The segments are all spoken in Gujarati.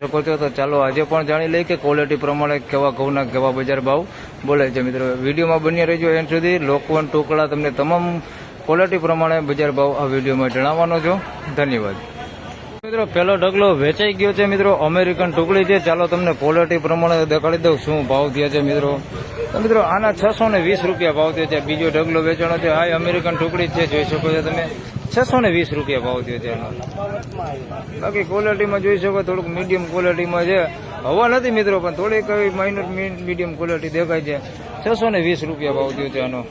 શકો છો. તો ચાલો આજે પણ જાણી લઈએ કે ક્વોલિટી પ્રમાણે કેવા ઘઉંના કેવા બજાર ભાવ બોલે છે. મિત્રો વિડીયોમાં બની રહેજો એન્ડ સુધી. લોકવન ટુકડા તમને તમામ ક્વોલિટી પ્રમાણે બજાર ભાવ આ વિડીયોમાં જણાવવાનો છો. ધન્યવાદ. મિત્રો પહેલો ઢગલો વેચાઈ ગયો છે. મિત્રો અમેરિકન ટુકડી છે. ચાલો તમને ક્વોલિટી પ્રમાણે દેખાડી દઉં શું ભાવ થયા છે. મિત્રો તો મિત્રો આના 620 રૂપિયા ભાવ થયો છે. બીજો ઢગલો વેચાણો છે. આ અમેરિકન ટુકડી છે, જોઈ શકો છો તમે. 620 રૂપિયા ભાવ થયો છે એનો. બાકી ક્વોલિટીમાં જોઈ શકો થોડુંક મીડિયમ ક્વોલિટીમાં છે. હવા નથી મિત્રો, પણ થોડીક માઇનર મીડિયમ ક્વોલિટી દેખાય છે. 620 રૂપિયા ભાવ થયો છે આનો.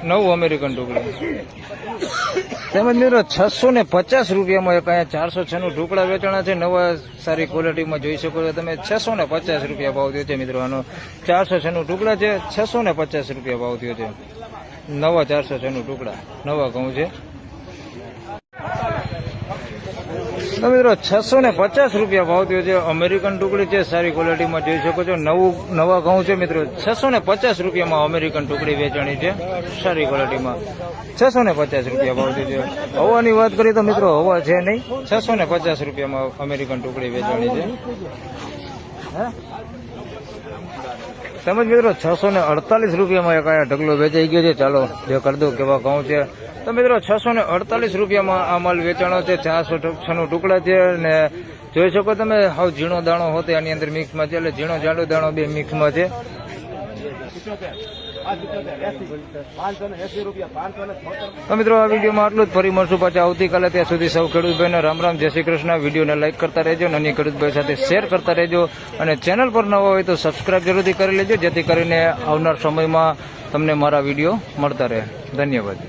નવું અમેરિકન ટુકડી તેમજ મિત્રો 650 રૂપિયામાં એક અહીંયા 406 ટુકડા વેચાણા છે. નવા સારી ક્વોલિટીમાં જોઈ શકો છો તમે. 650 રૂપિયા ભાવ થયો છે મિત્રો આનો. 406 ટુકડા છે. 650 રૂપિયા ભાવ થયો છે. નવા 406 ટુકડા નવા ઘઉં છે. તો મિત્રો 650 રૂપિયા ભાવ થયો છે. અમેરિકન ટુકડી છે, સારી ક્વોલિટીમાં જોઈ શકો છો. નવા ઘઉં છે મિત્રો. 650 રૂપિયામાં અમેરિકન ટુકડી વેચાણી છે, સારી ક્વોલિટીમાં. 650 રૂપિયા ભાવ થયો છે. હવાની વાત કરીએ તો મિત્રો હવા છે નહીં. 650 રૂપિયામાં અમેરિકન ટુકડી વેચાણી છે. તેમજ મિત્રો 648 રૂપિયામાં એક આયા ઢગલો વેચાઈ ગયો છે. ચાલો જે કરી દો કેવા ઘઉં છે. તો મિત્રો 648 રૂપિયામાં આ માલ વેચાણો છે. 406 ટુકડા છે અને જોઈ શકો તમે હાવ ઝીણો દાણો હોતે આની અંદર મિક્સમાં છે, એટલે ઝીણો જાડો દાણો બે મિક્સમાં છે. તો મિત્રો આ વિડીયોમાં આટલું જ. ફરી મળશું પાછા આવતીકાલે. ત્યાં સુધી સૌ ખેડૂતભાઈને રામ રામ, જય શ્રી કૃષ્ણ. વિડીયોને લાઈક કરતા રહેજો, નાની ખેડૂતભાઈ સાથે શેર કરતા રહેજો અને ચેનલ પર નવા હોય તો સબસ્ક્રાઇબ જરૂરથી કરી લેજો, જેથી કરીને આવનાર સમયમાં તમને મારા વિડીયો મળતા રહે. ધન્યવાદ.